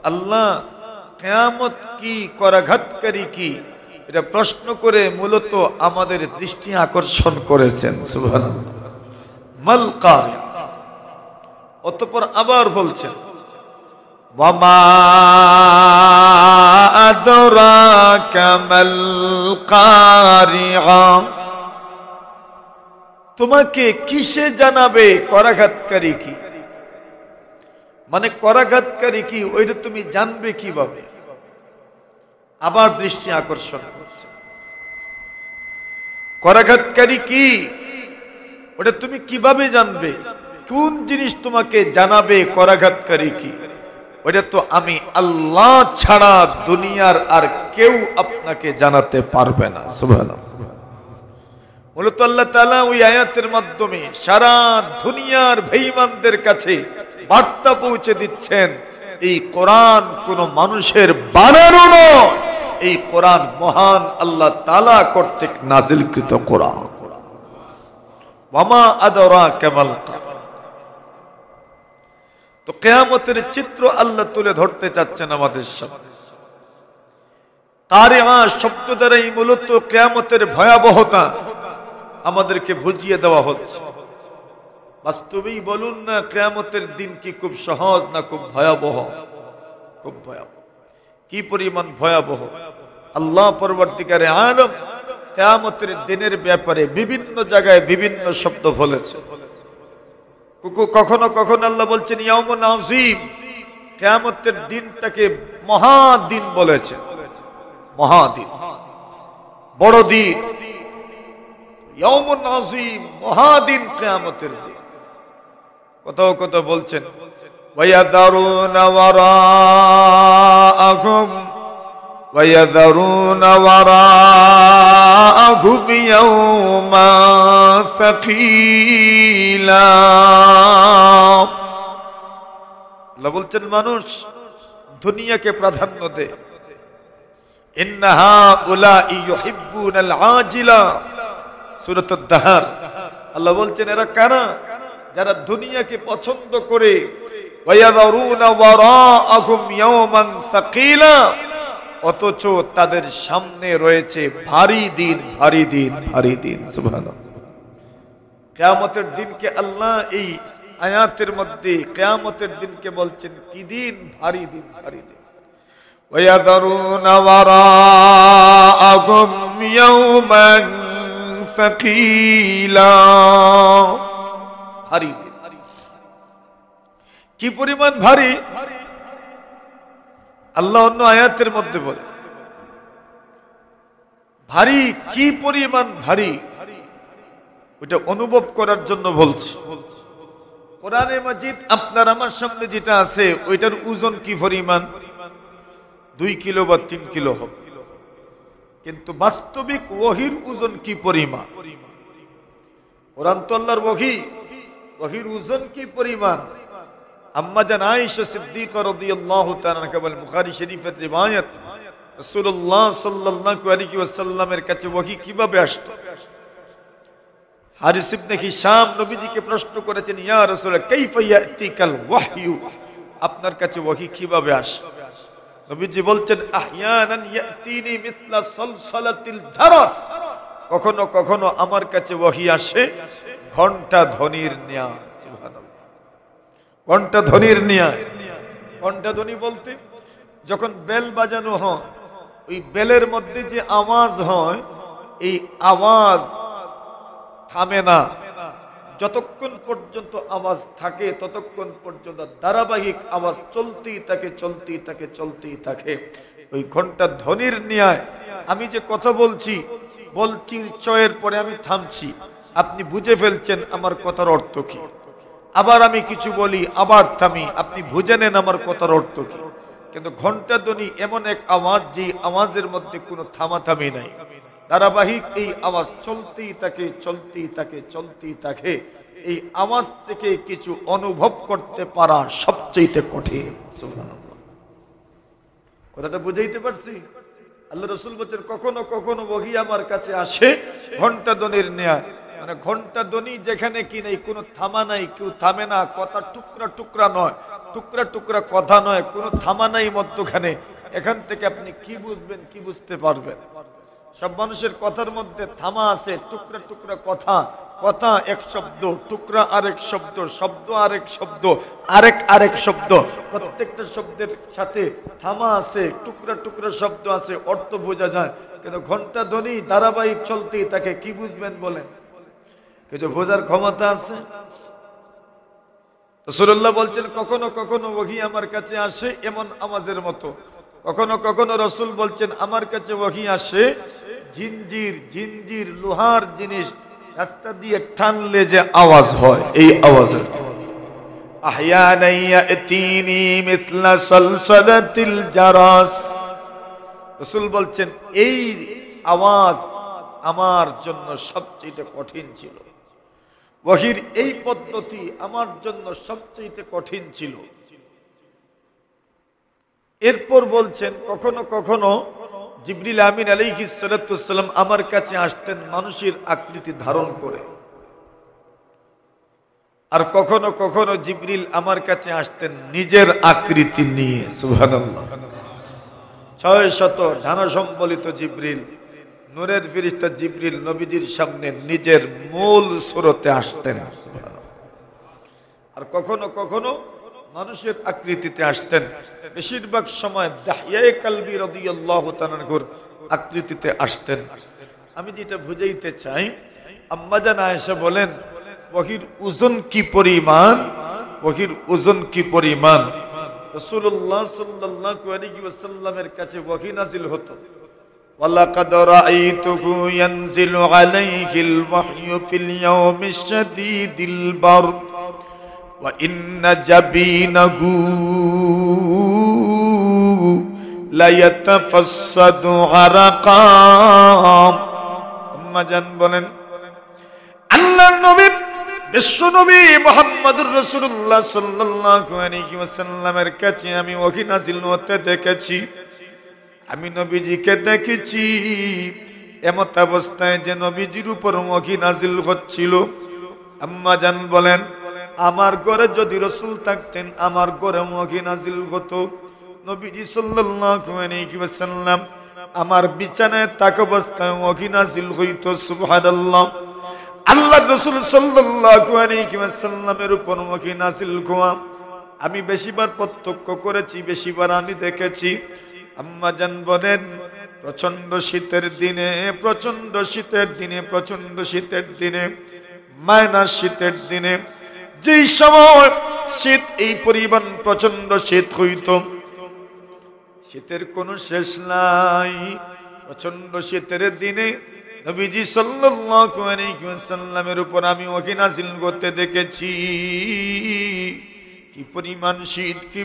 আল্লাহ কিয়ামত কি, করাঘাতকারী কি, এটা প্রশ্ন করে মূলত আমাদের দৃষ্টি আকর্ষণ করেছেন। সুবহানাল্লাহ। মাল কারিয়া। অতঃপর আবার বলছেন ওয়ামা আদরাকা মাল কারিয়া, তোমাকে কিসে জানাবে করাঘাতকারী কি? মানে করাঘাতকারী কি ওইটা তুমি জানবে কিভাবে? আবার দৃষ্টি আকর্ষণ করছে। করাঘাতকারী কি ওটা তুমি কিভাবে জানবে? কোন জিনিস তোমাকে জানাবে করাঘাতকারী কি? ওটা তো আমি আল্লাহ ছাড়া দুনিয়ার আর কেউ আপনাকে জানাতে পারবে না। সুবহানাল্লাহ। মূলত আল্লাহ তাআলা ওই আয়াতের মাধ্যমে সারা দুনিয়ার বেঈমানদের কাছে বার্তা পৌঁছে দিচ্ছেন, এই কোরআন কোন মানুষের বানানো নয়, এই কোরআন মহান আল্লাহ তাআলা কর্তৃক নাজিলকৃত কোরআন। ওয়ামা আদরাকা মাল কারিয়া। তো কিয়ামতের চিত্র আল্লাহ তুলে ধরতে চাচ্ছেন আমাদের সামনে। কারিয়া শব্দ দ্বারাই মূলত কিয়ামতের ভয়াবহতা আমাদেরকে বুঝিয়ে দেওয়া হচ্ছে। বাস্তবেই বলুন না, কিয়ামতের দিন কি খুব সহজ না খুব ভয়াবহ? খুব ভয়াবহ। কি পরিমাণ ভয়াবহ! আল্লাহ পরবর্তীকারে আলম কিয়ামতের দিনের ব্যাপারে বিভিন্ন জায়গায় বিভিন্ন শব্দ বলেছে। কখনো কখনো আল্লাহ বলছেন ইয়াউমুন আযীম, কিয়ামতের দিনটাকে মহাদিন বলেছে। মহাদিন, বড় দিন। ইয়াউমুন আযীম, মহাদিন কিয়ামতের দিন। কোথাও কোথাও বলছেন ওয়ায়াযারুনা ওয়ারাআহুম وَيَذَرُونَ وَرَاءَهُمْ يَوْمًا ثَقِيلًا। আল্লাহ বলছেন মানুষ দুনিয়াকে প্রাধান্য দেয়। ইন্না হাউলাই ইউহিব্বুনাল আজিলা, সূরাতুদ দাহর। আল্লাহ বলছেন এরা কারা? যারা দুনিয়াকে পছন্দ করে। ওয়ায়াযারুনা ওয়ারাআহুম ইয়াওমান সাকিলা, অথচ তাদের সামনে রয়েছে ভারী দিন, ভারী দিন, ভারী দিন। সুবহানাল্লাহ। কিয়ামতের দিনকে আল্লাহ এই আয়াতের মধ্যে কিয়ামতের দিনকে বলছেন কি দিন? ভারী দিন, ভারী দিন। ওয়ায়াযারুনা ওয়ারাআহুম ইয়াওমান সাকিলা, ভারী দিন। কি পরিমাণ ভারী! আল্লাহ অন্য আয়াতের মধ্যে বলে ভারী, কি পরিমাণ ভারী! ওইটা অনুভব করার জন্য বলছি। কোরআনে মাজিদ আপনার আমার সামনে যেটা আছে ওইটার ওজন কি পরিমাণ? 2 কিলো বা 3 কিলো হবে, কিন্তু বাস্তবিক ওহীর ওজন কি পরিমাণ? কোরআন তো আল্লাহর ওহী, ওহীর ওজন কি পরিমাণ? আম্মা জান আয়েশা সিদ্দিকা রাদিয়াল্লাহু তাআলা আনহা বলেন, বুখারী শরীফের রিওয়ায়াত, রাসূলুল্লাহ সাল্লাল্লাহু আলাইহি ওয়াসাল্লামের কাছে ওহী কিভাবে আসতো? হারিস ইবনে হিশাম নবীজিকে প্রশ্ন করেছেন, ইয়া রাসূলুল্লাহ কাইফা ইয়াতিকাল ওয়াহয়ু, আপনার কাছে ওহী কিভাবে আসে? নবীজি বলছেন, আহয়ানান ইয়াতিনি মিসলা সালসালাতিল জারাস, কখনো কখনো আমার কাছে ওহী আসে ঘন্টা ধ্বনির ন্যায়। সুবহানাল্লাহ, ঘন্টা ধ্বনির ন্যায়। ঘন্টা ধ্বনি বলতে যখন বেল বাজানো হয়, ওই বেলের মধ্যে যে আওয়াজ হয়, এই আওয়াজ থামে না, যতক্ষণ পর্যন্ত আওয়াজ থাকে ততক্ষণ পর্যন্ত ধারাবাহিক আওয়াজ চলতেই থাকে, চলতেই থাকে, চলতেই থাকে। ওই ঘন্টা ধ্বনির ন্যায় আমি যে কথা বলছি, বলছি চয়ের পরে আমি থামছি, আপনি বুঝে ফেলছেন আমার কথার অর্থ কি। আবার আমি কিছু বলি, আবার থামি, আপনি বুঝে নেন আমার কথার অর্থ কি। কিন্তু ঘন্টা ধ্বনি এমন এক আওয়াজ, যে আওয়াজের মধ্যে কোনো থামাথামি নাই, ধারাবাহিক এই আওয়াজ চলতেই থাকে, চলতেই থাকে, চলতেই থাকে। এই আওয়াজ থেকে কিছু অনুভব করতে পারা সবচেয়ে কঠিন। সুবহানাল্লাহ, কথাটা বুঝাইতে পারছি? আল্লাহ রাসূল বলেন, কখনো কখনো ওহী আমার কাছে আসে ঘন্টা ধ্বনির ন্যায়। মানে ঘন্টা ধ্বনি যেখানে কি নাই, কোনো থামা নাই, কেউ থামে না, কথা টুকরা টুকরা নয়, টুকরা টুকরা কথা নয়, কোনো থামা নাই মধ্যখানে। এখান থেকে আপনি কি বুঝবেন, কি বুঝতে পারবেন? সব মানুষের কথার মধ্যে থামা আছে, টুকরা টুকরা কথা, কথা এক শব্দ, টুকরা আরেক শব্দ, শব্দ আরেক শব্দ, আরেক শব্দ, প্রত্যেকটা শব্দের সাথে থামা আছে, টুকরা টুকরা শব্দ আছে, অর্থ বোঝা যায়। কিন্তু ঘন্টা ধ্বনি ধারাবাহিক চলতেই থাকে, কি বুঝবেন বলেন? কিন্তু বোঝার ক্ষমতা আছে? রাসূলুল্লাহ বলছেন, কখনো কখনো ওহী আমার কাছে আসে এমন আওয়াজের মতো। কখনো কখনো রাসূল বলছেন, আমার কাছে ওহী আসে জিনজির, জিনজির লোহার জিনিস রাস্তা দিয়ে টানলে যে আওয়াজ হয়, এই আওয়াজের। আহয়ানা ইয়াতিনি মিথলা সালসালাতিল জারাস, রাসূল বলছেন এই আওয়াজ আমার জন্য সবচেয়ে কঠিন ছিল, ওহীর এই পদ্ধতি আমার জন্য সবচেয়ে কঠিন ছিল। এরপর বলছেন, কখনো কখনো জিবরিল আমিন আলাইহিস সালাতু সালাম আমার কাছে আসতেন মানুষের আকৃতি ধারণ করে, আর কখনো কখনো জিবরিল আমার কাছে আসতেন নিজের আকৃতি নিয়ে। সুবহানাল্লাহ, 600 ডানা সম্বলিত জিবরিল, নূরের ফেরেশতা জিবরিল নবীজির সামনে নিজের মূল সুরতে আসতেন। আর কখনো কখনো মানুষের আকৃতিতে আসতেন। বেশিরভাগ সময় দাহিয়ায়ে কালবি রাদিয়াল্লাহু তাআলা আনহুর আকৃতিতে আসতেন। আমি যেটা বুঝাইতে চাই, আম্মা জান আয়েশা বলেন, ওহীর ওজন কি পরিমাণ, ওহীর ওজন কি পরিমাণ। রাসূলুল্লাহ সাল্লাল্লাহু আলাইহি ওয়াসাল্লামের কাছে ওহী নাযিল হতো। ওয়ালাকাদ রাআইতুহু ইয়ানজিলু আলাইহিল ওয়াহয়ু ফিল ইয়াউমিশ শাদীদিল বারদ ওয়া ইন্না জাবিনাহু লা ইয়াতাফাসসাদু আরাকাম। আম্মা জান বলেন, আল্লাহর নবী বিশ্ব নবী মুহাম্মদুর রাসূলুল্লাহ সাল্লাল্লাহু আলাইহি ওয়াসাল্লামের কাছে আমি ওহী নাযিল হতে দেখেছি। আমি নবীজিকে দেখেছি এমত অবস্থায় যে নবীজির উপর ওহী নাযিল হচ্ছিল। আম্মা জান বলেন, আমার ঘরে যদি রাসূল থাকতেন, আমার ঘরে ওহী নাযিল হতো। নবীজি সাল্লাল্লাহু আলাইহি ওয়াসাল্লাম আমার বিছানায় থাকা অবস্থায় ওহী নাযিল হইতো। সুবহানাল্লাহ, আল্লাহ রাসূল সাল্লাল্লাহু আলাইহি ওয়াসাল্লামের উপর ওহী নাযিল হওয়া আমি বেশিবার প্রত্যক্ষ করেছি, বেশিবার আমি দেখেছি। আম্মা জান বলেন, প্রচন্ড শীতের দিনে, প্রচন্ড শীতের দিনে, প্রচন্ড শীতের দিনে, মাইনাস শীতের দিনে, যেই সময় শীত এই পরিমাণ প্রচন্ড শীত হইত, শীতের কোনো শেষ নাই। প্রচন্ড শীতের দিনে নবীজি সাল্লাল্লাহু আলাইহি ওয়াসাল্লামের উপর আমি ওহী নাযিল করতে দেখেছি। কি পরিমাণ শীত, কি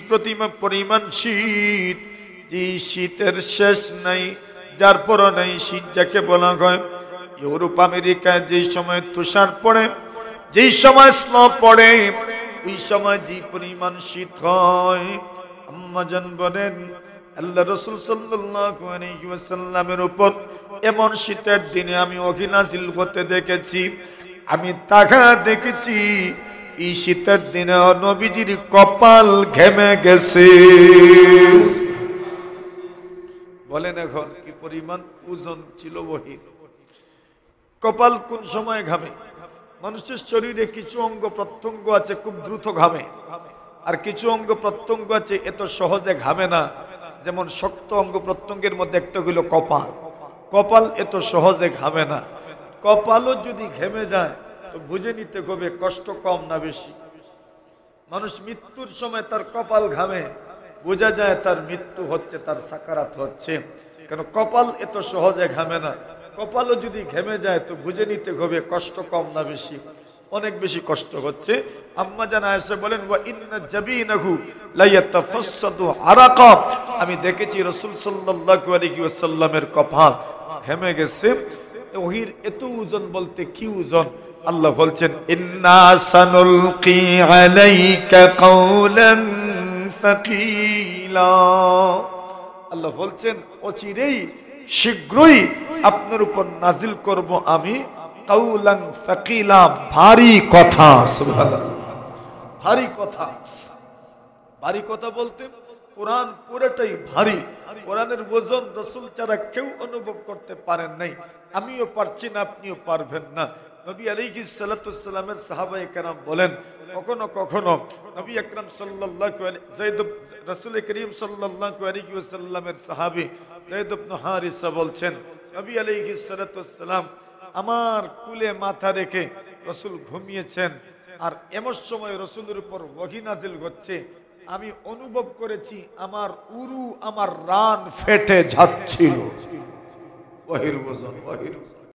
পরিমাণ শীত, যে শীতের শেষ নাই, যার পর নাই শীত যাকে বলা হয়। ইউরোপ আমেরিকায় যেই সময় তুষার পড়ে, যেই সময় স্নো পড়ে, ওই সময় যে পরিমাণ শীত হয়, আম্মাজান বলেন আল্লাহ রাসূল সাল্লাল্লাহু আলাইহি ওয়াসাল্লামের উপর এমন শীতের দিনে আমি ওহী নাযিল হতে দেখেছি। আমি তাকা দেখেছি এই শীতের দিনে নবীজির কপাল ঘেমে গেছে। বলেন এখন কি পরিমাণ ওজন ছিল ওহীর। কপাল কোন সময় ঘামে? মানুষের শরীরে কিছু অঙ্গ প্রত্যঙ্গ আছে খুব দ্রুত ঘামে, আর কিছু অঙ্গ প্রত্যঙ্গ আছে এত সহজে ঘামে না। যেমন শক্ত অঙ্গ প্রত্যঙ্গের মধ্যে একটা হলো কপাল। কপাল এত সহজে ঘামে না। কপালও যদি ঘেমে যায় তো বুঝে নিতে হবে কষ্ট কম না বেশি। মানুষ মৃত্যুর সময় তার কপাল ঘামে, বোঝা যায় তার মৃত্যু হচ্ছে, তার সাকারাত হচ্ছে। কেন কপাল এত সহজে ঘামে না। কপালও যদি ঘেমে যায় তো বুঝে নিতে হবে কষ্ট কম না বেশি। অনেক বেশি কষ্ট হচ্ছে। আম্মা জান আয়েশা বলেন ওয়া ইন্না জাবিনাহু লা ইয়াতাফাসসাদু আরাকা, আমি দেখেছি রাসূল সাল্লাল্লাহু আলাইহি ওয়াসাল্লামের কপাল ঘেমে গেছে। ওহীর এত ওজন বলতে কি ওজন? আল্লাহ বলছেন ইন্না সানুলকি আলাইকা কাওলান সাকিলা। আল্লাহ বলছেন অচিরেই শীঘ্রই আপনার উপর নাজিল করব আমি কাউলান সাকিলা, ভারী কথা। সুবহানাল্লাহ, ভারী কথা। ভারী কথা বলতে কোরআন পুরোটাই ভারী। কোরআনের ওজন রাসূল ছাড়া কেউ অনুভব করতে পারেন নাই, আমিও পারছি না, আপনিও পারবেন না। নবী আলাইহিস সালাতু ওয়াসসালামের সাহাবায়ে কেরাম বলেন কখনো কখনো নবী আকরাম সাল্লাল্লাহু আলাইহি রাসূল করিম সাল্লাল্লাহু আলাইহি ওয়াসাল্লামের সাহাবী যায়েদ ইবনে হারিসা বলছেন নবী আলাইহিস সালাতু ওয়াসসালাম আমার কুলে মাথা রেখে রাসূল ঘুমিয়েছেন, আর এমন সময় রাসূলের উপর ওহী নাযিল হচ্ছে। আমি অনুভব করেছি আমার উরু, আমার রান ফেটে যাচ্ছিল। ওহীর ওজন, ওহীর